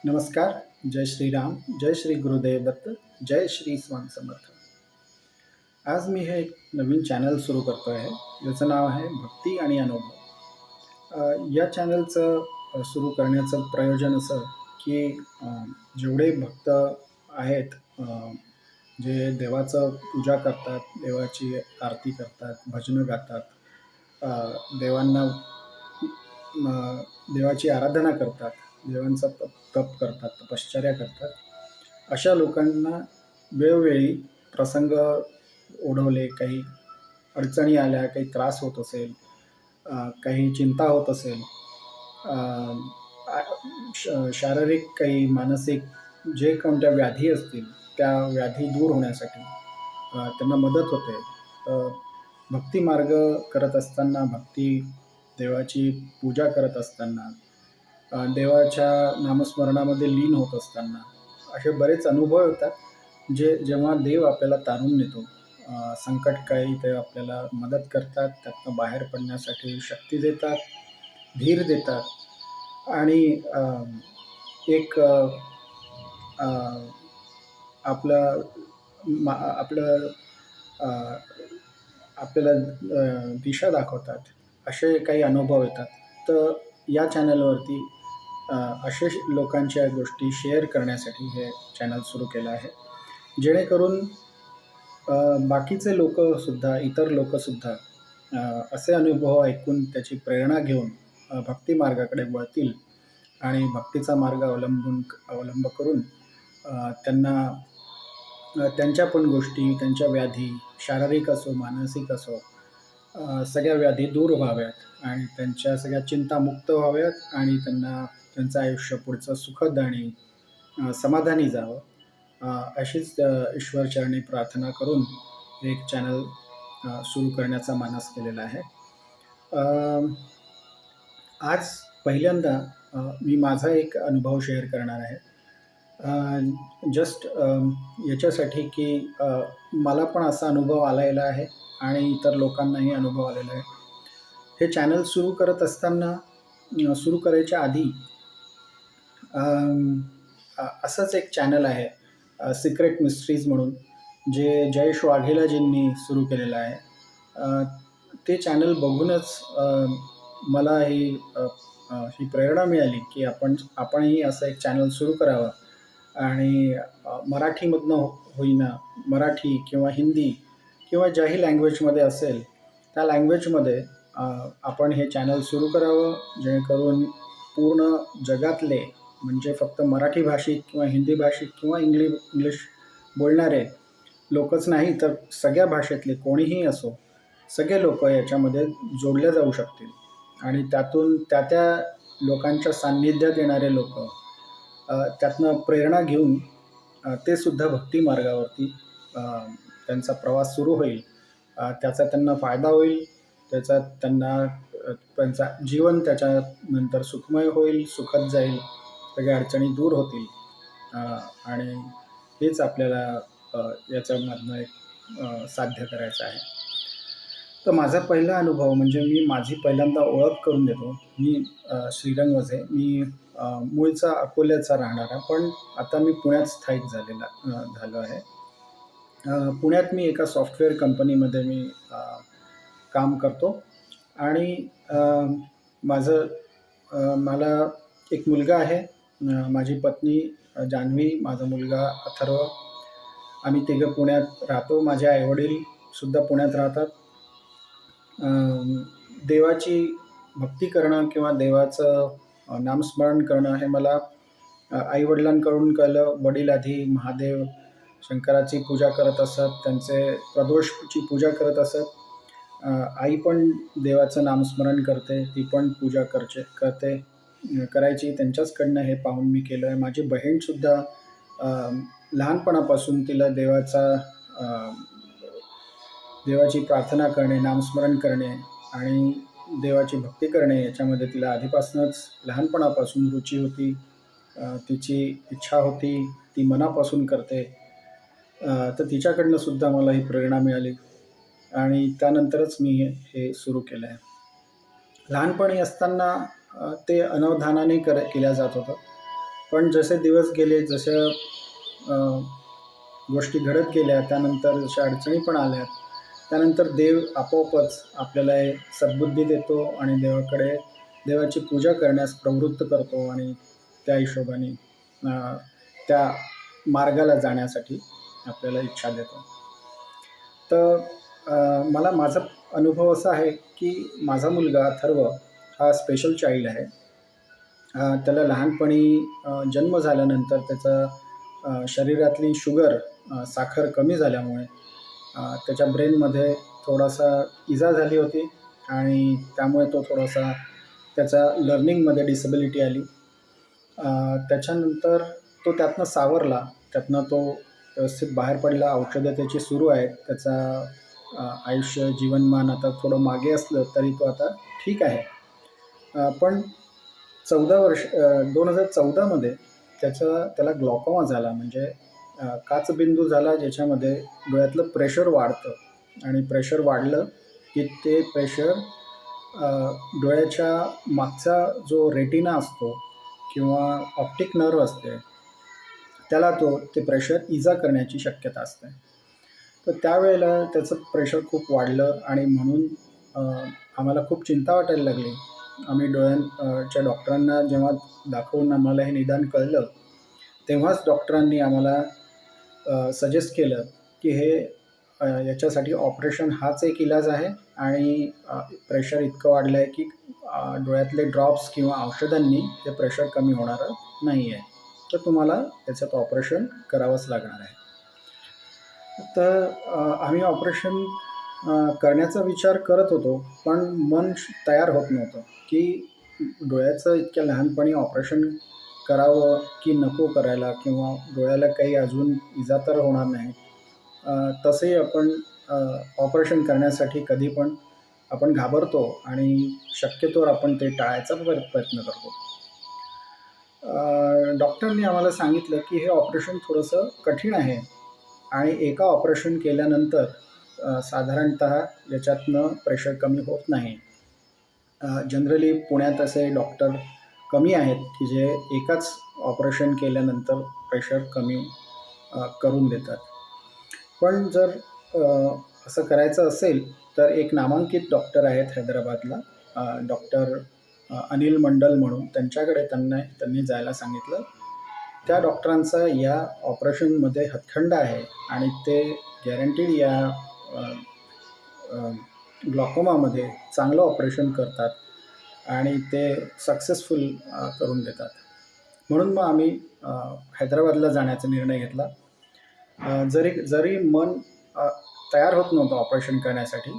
नमस्कार. जय श्रीराम, जय श्री गुरुदेव दत्त, जय श्री स्वामी समर्थ. आज मी हे एक नवीन चॅनल सुरू करतो आहे. याचं नाव आहे भक्ती आणि अनुभव. या चॅनलचं सुरू करण्याचं प्रयोजन असं की जेवढे भक्त आहेत, जे देवाचं पूजा करतात, देवाची आरती करतात, भजनं गातात, अ, देवांना देवाची आराधना करतात, देवांचा तप करतात, तपश्चर्या करतात. अशा लोकांना वेळोवेळी प्रसंग ओढवले, काही अडचणी आल्या, काही त्रास होत असेल, काही चिंता होत असेल, अ, आ शारीरिक काही मानसिक जे कोणत्या व्याधी असतील, त्या व्याधी दूर होण्यासाठी त्यांना मदत होते. भक्ती मार्ग करत असताना, देवाची पूजा करत असताना, देवाच्या नामस्मरणामध्ये लीन होत असताना, असे बरेच अनुभव येतात, जेव्हा देव आपल्याला तारून नेतो. संकटकाळी ते आपल्याला मदत करतात, त्यातनं बाहेर पडण्यासाठी शक्ती देतात, धीर देतात आणि एक अ, आपलं आपलं आपल्याला दिशा दाखवतात. असे काही अनुभव येतात. तर या चॅनलवरती असे लोकांच्या गोष्टी शेअर करण्यासाठी हे चॅनल सुरू केलं आहे. जेणेकरून बाकीचे लोकंसुद्धा, इतर लोकंसुद्धा असे अनुभव ऐकून त्याची प्रेरणा घेऊन भक्ती मार्गाकडे वळतील आणि भक्तीचा मार्ग अवलंब करून त्यांना त्यांच्या पण गोष्टी, त्यांच्या व्याधी, शारीरिक असो, मानसिक असो, सगळ्या व्याधी दूर व्हाव्यात आणि त्यांच्या सगळ्या चिंता मुक्त व्हाव्यात आणि त्यांना त्यांचं आयुष्य पुढचं सुखद आणि समाधानी जावं. अशीच ईश्वरचरणी प्रार्थना करून एक चॅनल सुरू करण्याचा मानस केलेला आहे. आज पहिल्यांदा मी माझा एक अनुभव शेअर करणार आहे. जस्ट याच्यासाठी की मला पण असा अनुभव आलेला आहे आणि इतर लोकांनाही अनुभव आलेला आहे. हे चॅनल सुरू करत असताना, सुरू करायच्या आधी असंच एक चॅनल आहे, सिक्रेट मिस्ट्रीज म्हणून, जे जयेश वाघेलाजींनी सुरू केलेलं आहे. ते चॅनल बघूनच मला ही प्रेरणा मिळाली की आपणही असं एक चॅनल सुरू करावं आणि मराठीमधनं होईना, मराठी किंवा हिंदी किंवा ज्याही लँग्वेजमध्ये असेल, त्या लँग्वेजमध्ये आपण हे चॅनल सुरू करावं, जेणेकरून पूर्ण जगातले, म्हणजे फक्त मराठी भाषिक किंवा हिंदी भाषिक किंवा इंग्लिश बोलणारे लोकच नाही, तर सगळ्या भाषेतले कोणीही असो, सगळे लोकं याच्यामध्ये जोडले जाऊ शकतील आणि त्यातून त्या लोकांच्या सान्निध्यात येणारे लोकं त्यातनं प्रेरणा घेऊन ते सुद्धा भक्ती मार्गावरती त्यांचा प्रवास सुरू होईल. त्याचा त्यांना फायदा होईल. त्याचा त्यांचा जीवन त्याच्यानंतर सुखमय होईल, सुखद जाईल, सगळ्या अडचणी दूर होतील आणि हेच आपल्याला याच्यामधनं एक साध्य करायचं आहे. तर माझा पहिला अनुभव म्हणजे मी माझी पहिल्यांदा ओळख करून देतो. मी श्रीरंग वझे. मी मूळचा अकोल्याचा राहणारा, पण आता मी पुण्यात स्थायिक झालो आहे. पुण्यात मी एका सॉफ्टवेअर कंपनीमध्ये मी काम करतो आणि मला एक मुलगा आहे. माझी पत्नी जान्हवी, माझा मुलगा अथर्व. आम्ही तिघं पुण्यात राहतो. माझे आई-वडीलसुद्धा पुण्यात राहतात. देवाची भक्ती करणं किंवा देवाचं नामस्मरण करणं हे मला आई-वडिलांकडून कळलं. वडील आधी महादेव, शंकराची पूजा करत असत, त्यांचे प्रदोषची पूजा करत असत. आई पण देवाचं नामस्मरण करते, ती पण पूजा करायची. त्यांच्याचकडनं हे पाहून मी केलं आहे. माझी बहीणसुद्धा लहानपणापासून तिला देवाची प्रार्थना करणे, नामस्मरण करणे आणि देवाची भक्ती करणे याच्यामध्ये तिला आधीपासूनच लहानपणापासून रुची होती. तिची इच्छा होती, ती मनापासून करते. तर तिच्याकडनं सुद्धा मला ही प्रेरणा मिळाली आणि त्यानंतरच मी हे सुरू केलं आहे. लहानपणी असताना ते अनावधानाने केलं जात होतं. पण जसे दिवस गेले, जशा गोष्टी घडत गेल्या, त्यानंतर जशा अडचणी पण आल्या, त्यानंतर देव आपोआपच आपल्याला हे सद्बुद्धी देतो आणि देवाची पूजा करण्यास प्रवृत्त करतो आणि त्या हिशोबाने अ, त्या मार्गाला जाण्यासाठी आपल्याला इच्छा देतो. तर मला माझा अनुभव असा आहे, की माझा मुलगा अथर्व हा स्पेशल चाइल्ड आहे. त्याला लहानपणी जन्म झाल्यानंतर त्याचा शरीरातली शुगर साखर कमी झाल्यामुळे त्याच्या ब्रेनमध्ये थोडासा इजा झाली होती आणि त्यामुळे तो थोडासा त्याच्या लर्निंगमध्ये डिसेबिलिटी आली. त्याच्यानंतर तो त्यातनं सावरला. त्यातनं तो व्यवस्थित बाहेर पडला. औषधं त्याची सुरू आहेत. त्याचा आयुष्य, जीवनमान आता थोडं मागे असलं तरी तो आता ठीक आहे. पण 2014मध्ये त्याला ग्लॉकोमा झाला. म्हणजे काचबिंदू झाला, ज्याच्यामध्ये डोळ्यातलं प्रेशर वाढतं आणि प्रेशर वाढलं की ते प्रेशर डोळ्याच्या मागचा जो रेटिना असतो किंवा ऑप्टिक नर्व्ह असते, त्याला ते प्रेशर इजा करण्याची शक्यता असते. तर त्यावेळेला त्याचं प्रेशर खूप वाढलं आणि म्हणून आम्हाला खूप चिंता वाटायला लागली. आम्ही च्या डॉक्टरांना जेव्हा दाखवून आम्हाला हे निदान कळलं, तेव्हाच डॉक्टरांनी आम्हाला सजेस्ट केलं, की याच्यासाठी ऑपरेशन हाच एक इलाज आहे आणि प्रेशर इतकं वाढलं आहे, की डोळ्यातले ड्रॉप्स किंवा औषधांनी हे प्रेशर कमी होणारं नाही आहे. तर तुम्हाला त्याच्यात ऑपरेशन करावंच लागणार आहे. तर आम्ही ऑपरेशन करण्याचा विचार करत होतो, पण मन तयार होत नव्हतं, की डोळ्याचं इतक्या लहानपणी ऑपरेशन करावं की नको करायला किंवा डोळ्याला काही अजून इजा तर होणार नाही. तसंही आपण ऑपरेशन करण्यासाठी कधी पण आपण घाबरतो आणि शक्यतोवर आपण ते टाळायचा प्रयत्न करतो. डॉक्टरनी आम्हाला सांगितलं, की हे ऑपरेशन थोडंसं कठीण आहे आणि एका ऑपरेशन केल्यानंतर साधारणतः याच्यातनं प्रेशर कमी होत नाही. जनरली पुण्यात असे डॉक्टर कमी आहेत, की जे एकाच ऑपरेशन केल्यानंतर प्रेशर कमी करून देतात. पण जर असं करायचं असेल, तर एक नामांकित डॉक्टर आहेत हैदराबादला, डॉक्टर अनिल मंडल म्हणून. त्यांच्याकडे त्यांनी जायला सांगितलं. त्या डॉक्टरांचा या ऑपरेशनमध्ये हातखंडा आहे आणि ते गॅरंटीड या ग्लॉकोमामध्ये चांगलं ऑपरेशन करतात आणि ते सक्सेसफुल करून देतात. म्हणून मग आम्ही हैदराबादला जाण्याचा निर्णय घेतला. जरी मन तयार होत नव्हतं ऑपरेशन करण्यासाठी,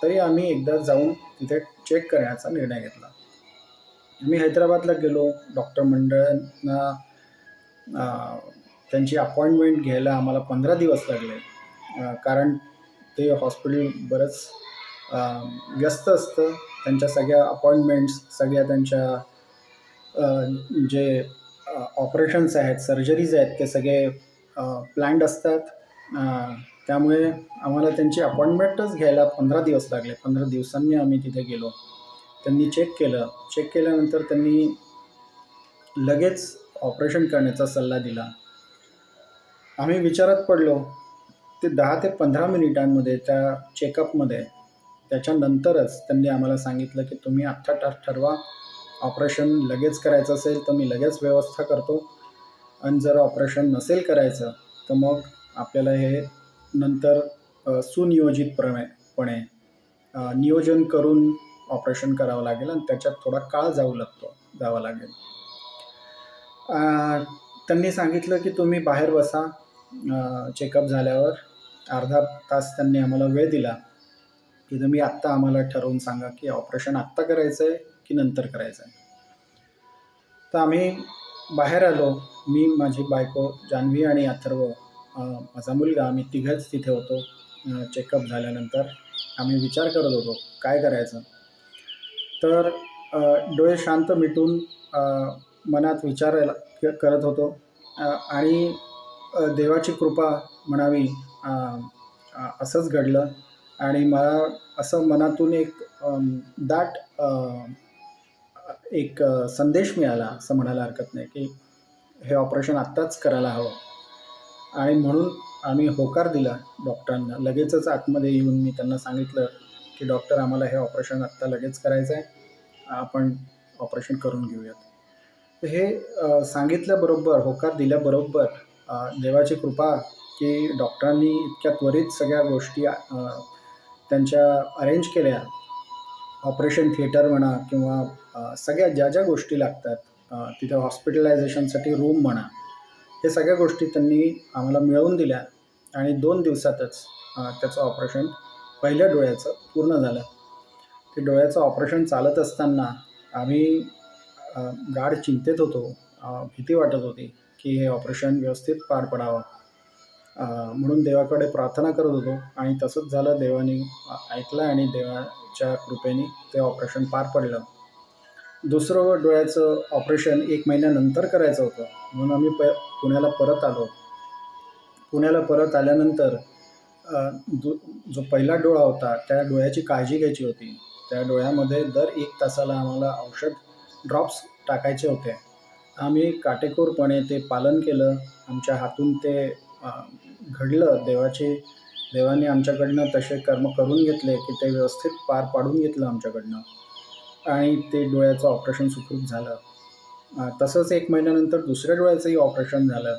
तरी आम्ही एकदा जाऊन तिथे चेक करण्याचा निर्णय घेतला. आम्ही हैदराबादला गेलो. डॉक्टर मंडळांना त्यांची अपॉइंटमेंट घ्यायला आम्हाला 15 दिवस लागले. कारण ते हॉस्पिटल बरंच व्यस्त असतं. त्यांच्या सगळ्या अपॉइंटमेंट्स, सगळ्या त्यांच्या जे ऑपरेशन्स आहेत, सर्जरीज आहेत, ते सगळे प्लॅन्ड असतात. त्यामुळे आम्हाला त्यांची अपॉइंटमेंटच घ्यायला 15 दिवस लागले. 15 दिवसांनी आम्ही तिथे गेलो. त्यांनी चेक केलं. चेक केल्यानंतर त्यांनी लगेच ऑपरेशन करण्याचा सल्ला दिला. आम्ही विचारात पडलो. ते 10 ते 15 मिनिटांमध्ये त्या चेकअपमध्ये त्याच्यानंतरच त्यांनी आम्हाला सांगितलं, की तुम्ही आत्ता ठरवा. ऑपरेशन लगेच करायचं असेल, तर मी लगेच व्यवस्था करतो आणि जर ऑपरेशन नसेल करायचं, तर मग आपल्याला हे नंतर सुनियोजितपणे नियोजन करून ऑपरेशन करावं लागेल आणि त्याच्यात थोडा काळ जावा लागेल. त्यांनी सांगितलं, की तुम्ही बाहेर बसा. चेकअप झाल्यावर अर्धा तास त्यांनी आम्हाला वेळ दिला, की तुम्ही आत्ता आम्हाला ठरवून सांगा, की ऑपरेशन आत्ता करायचं आहे की नंतर करायचं आहे. तर आम्ही बाहेर आलो. मी, माझी बायको जान्हवी आणि अथर्व, माझा मुलगा, आम्ही तिघंच तिथे होतो. चेकअप झाल्यानंतर आम्ही विचार करत होतो, काय करायचं? तर डोळे शांत मिटून मनात विचारायला करत होतो आणि देवाची कृपा म्हणावी, असंच घडलं आणि मला असं मनातून दाट एक संदेश मिळाला, असं म्हणायला हरकत नाही, की हे ऑपरेशन आत्ताच करायला हवं. आणि म्हणून आम्ही होकार दिला डॉक्टरांना. लगेचच आतमध्ये येऊन मी त्यांना सांगितलं, की "डॉक्टर, आम्हाला हे ऑपरेशन आत्ता लगेच करायचं आहे. आपण ऑपरेशन करून घेऊयात." तर हे सांगितल्याबरोबर, होकार दिल्याबरोबर देवाची कृपा, की डॉक्टरांनी इतक्या त्वरित सगळ्या गोष्टी त्यांच्या अरेंज केल्या. ऑपरेशन थिएटर म्हणा किंवा सगळ्या ज्या गोष्टी लागतात, तिथे हॉस्पिटलायझेशनसाठी रूम म्हणा, हे सगळ्या गोष्टी त्यांनी आम्हाला मिळवून दिल्या आणि 2 दिवसातच त्याचं ऑपरेशन पहिल्या डोळ्याचं पूर्ण झालं. ते डोळ्याचं ऑपरेशन चालत असताना आम्ही अ, गाढ चिंतेत होतो. भीती वाटत होती, की हे ऑपरेशन व्यवस्थित पार पडावं. म्हणून देवाकडे प्रार्थना करत होतो आणि तसंच झालं. देवाने ऐकलं आणि देवाच्या कृपेने ते ऑपरेशन पार पडलं. दुसरं डोळ्याचं ऑपरेशन 1 महिन्यानंतर करायचं होतं. म्हणून आम्ही पुण्याला परत आलो. पुण्याला परत आल्यानंतर अ, जो जो पहिला डोळा होता, त्या डोळ्याची काळजी घ्यायची होती. त्या डोळ्यामध्ये दर 1 तासाला आम्हाला औषध ड्रॉप्स टाकायचे होते. आम्ही काटेकोरपणे ते पालन केलं. आमच्या हातून ते अ, घडलं. देवाने आमच्याकडनं तसे कर्म करून घेतले, की ते व्यवस्थित पार पाडून घेतलं आमच्याकडनं आणि ते डोळ्याचं ऑपरेशन सुखरूप झालं. तसंच 1 महिन्यानंतर दुसऱ्या डोळ्याचंही ऑपरेशन झालं.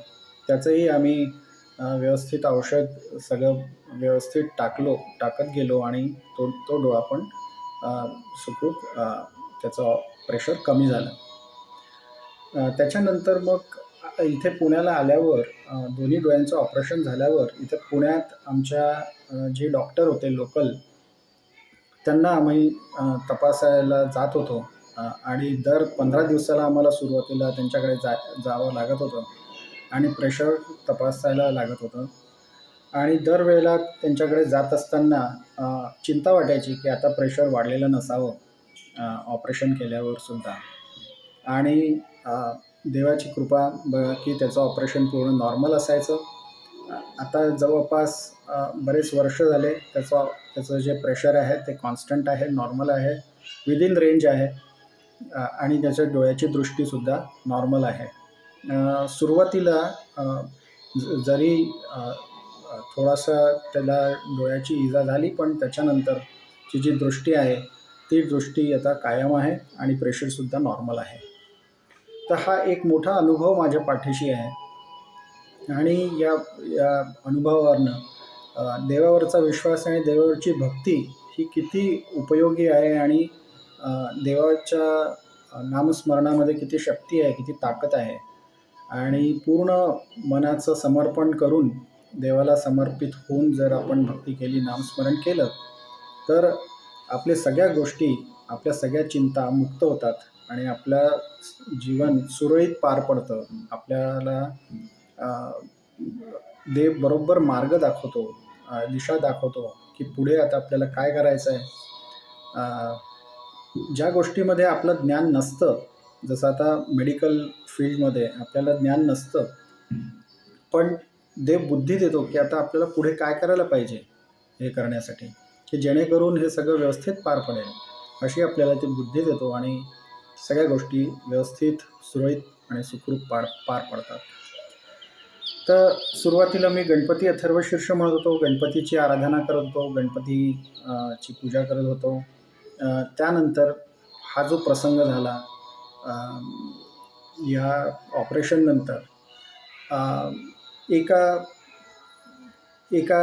त्याचंही आम्ही व्यवस्थित औषध सगळं व्यवस्थित टाकत गेलो आणि तो तो डोळा पण अ, सुखरूप त्याचं प्रेशर कमी झालं. त्याच्यानंतर मग इथे पुण्याला आल्यावर दोन्ही डोळ्यांचं ऑपरेशन झाल्यावर इथे पुण्यात आमच्या जे डॉक्टर होते लोकल, त्यांना आम्ही तपासायला जात होतो. आणि दर 15 दिवसाला आम्हाला सुरुवातीला त्यांच्याकडे जावं लागत होतं आणि प्रेशर तपासायला लागत होतं. आणि दरवेळेला त्यांच्याकडे जात असताना चिंता वाटायची, की आता प्रेशर वाढलेलं नसावं ऑपरेशन केल्यावर सुद्धा. आणि अ, देवाची कृपा की त्याचं ऑपरेशन पूर्ण नॉर्मल असायचं. आता जवळपास बरेच वर्ष झाले त्याचं जे प्रेशर आहे ते कॉन्स्टंट आहे, नॉर्मल आहे, विदिन रेंज आहे. आणि त्याच्या डोळ्याची दृष्टीसुद्धा नॉर्मल आहे. सुरुवातीला अ, जरी अ, थोडासा त्याला डोळ्याची इजा झाली, पण त्याच्यानंतरची जी दृष्टी आहे, ती दृष्टी आता कायम आहे आणि प्रेशरसुद्धा नॉर्मल आहे. तर हा एक मोठा अनुभव माझ्या पाठीशी आहे आणि या या अनुभवावरनं देवावरचा विश्वास आणि देवावरची भक्ती ही किती उपयोगी आहे आणि देवाच्या नामस्मरणामध्ये किती शक्ती आहे, किती ताकद आहे आणि पूर्ण मनाचं समर्पण करून देवाला समर्पित होऊन जर आपण भक्ती केली, नामस्मरण केलं, तर आपल्या सगळ्या गोष्टी, आपल्या सगळ्या चिंता मुक्त होतात आणि आपलं जीवन सुरळीत पार पडतं. आपल्याला अ, देव बरोबर मार्ग दाखवतो, दिशा दाखवतो, की पुढे आता आपल्याला काय करायचं आहे. अ, ज्या गोष्टीमध्ये आपलं ज्ञान नसतं, जसं आता मेडिकल फील्डमध्ये आपल्याला ज्ञान नसतं, पण देव बुद्धी देतो, की आता आपल्याला पुढे काय करायला पाहिजे हे करण्यासाठी, की जेणेकरून हे सगळं व्यवस्थित पार पडेल. अशी आपल्याला ती बुद्धी देतो आणि सगळ्या गोष्टी व्यवस्थित, सुरळीत आणि सुखरूप पार पडतात. तर सुरुवातीला मी गणपती अथर्वशीर्ष म्हणत होतो, गणपतीची आराधना करत होतो, ची पूजा करत होतो. त्यानंतर हा जो प्रसंग झाला अ, या ऑपरेशननंतर अ, एका एका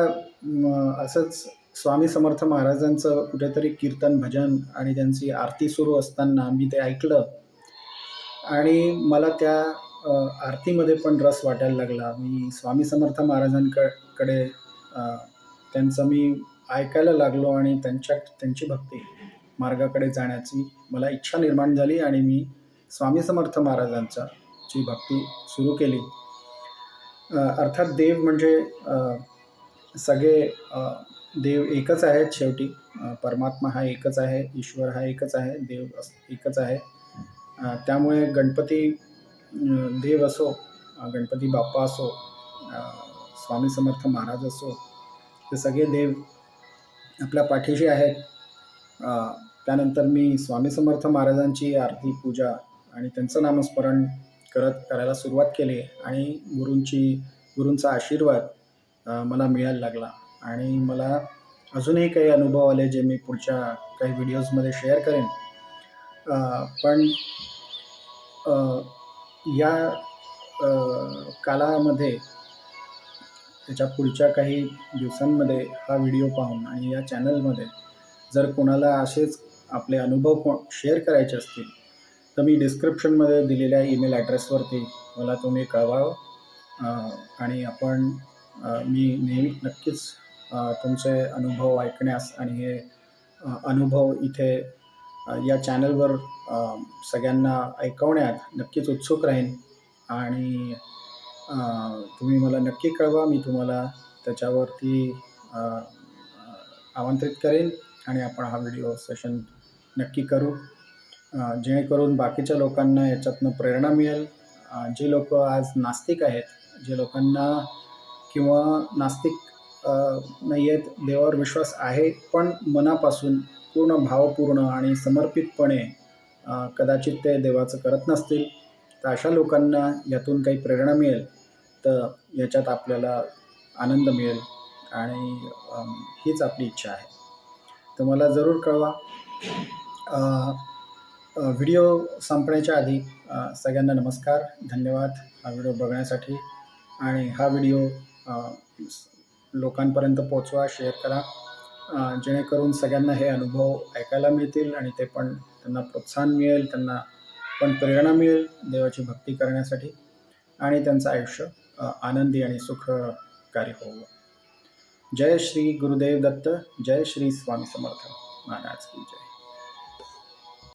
असंच स्वामी समर्थ महाराजांचं कुठेतरी कीर्तन, भजन आणि त्यांची आरती सुरू असताना मी ते ऐकलं आणि मला त्या आरतीमध्ये पण रस वाटायला लागला. मी स्वामी समर्थ कडे त्यांचं मी ऐकायला लागलो आणि त्यांची भक्ती मार्गाकडे जाण्याची मला इच्छा निर्माण झाली आणि मी स्वामी समर्थ ची भक्ती सुरू केली. अर्थात देव म्हणजे सगळे देव एकच आहेत शेवटी. परमात्मा हा एकच आहे, ईश्वर हा एकच आहे, देव एकच आहे. त्यामुळे देव असो, गणपती बाप्पा असो, अ, स्वामी समर्थ महाराज असो, हे सगळे देव आपल्या पाठीशी आहेत. अ, त्यानंतर मी स्वामी समर्थ महाराजांची आरती, पूजा आणि त्यांचं नामस्मरण करायला सुरुवात केली आणि गुरूंचा आशीर्वाद मला मिळायला लागला आणि मला अजूनही काही अनुभव आले जे मी पुढच्या काही व्हिडिओजमध्ये शेअर करेन. पण अ, या कालामध्ये त्याच्या पुढच्या काही दिवसांमध्ये हा व्हिडिओ पाहून आणि या चॅनलमध्ये जर कोणाला असेच आपले अनुभव शेअर करायचे असतील, तर मी डिस्क्रिप्शनमध्ये दिलेल्या ईमेल ॲड्रेसवरती मला तुम्ही कळवावं. आणि मी नेहमी नक्कीच तुमचे अनुभव ऐकण्यास आणि हे अनुभव इथे या चॅनलवर सगळ्यांना ऐकवण्यात नक्कीच उत्सुक राहीन आणि तुम्ही मला नक्की कळवा. मी तुम्हाला त्याच्यावरती आमंत्रित करेन आणि आपण हा व्हिडिओ सेशन नक्की करू. जेणेकरून बाकीच्या लोकांना याच्यातनं प्रेरणा मिळेल. जे लोकं आज नास्तिक आहेत, जे लोकांना किंवा नास्तिक नाही आहेत, देवावर विश्वास आहे, पण मनापासून पूर्ण भावपूर्ण आणि समर्पितपणे कदाचित ते देवाचं करत नसतील, तर अशा लोकांना यातून काही प्रेरणा मिळेल, तर याच्यात आपल्याला आनंद मिळेल आणि हीच आपली इच्छा आहे. तर मला जरूर कळवा. व्हिडिओ संपण्याच्या आधी सगळ्यांना नमस्कार, धन्यवाद हा व्हिडिओ बघण्यासाठी आणि हा व्हिडिओ लोकांपर्यंत पोहोचवा, शेअर करा, जेणेकरून सगळ्यांना हे अनुभव ऐकायला मिळतील आणि त्यांना प्रोत्साहन मिळेल, त्यांना पण प्रेरणा मिळेल देवाची भक्ती करण्यासाठी आणि त्यांचं आयुष्य आनंदी आणि सुखकारी होवो. जय श्री गुरुदेव दत्त, जय श्री स्वामी समर्थ महाराज की जय.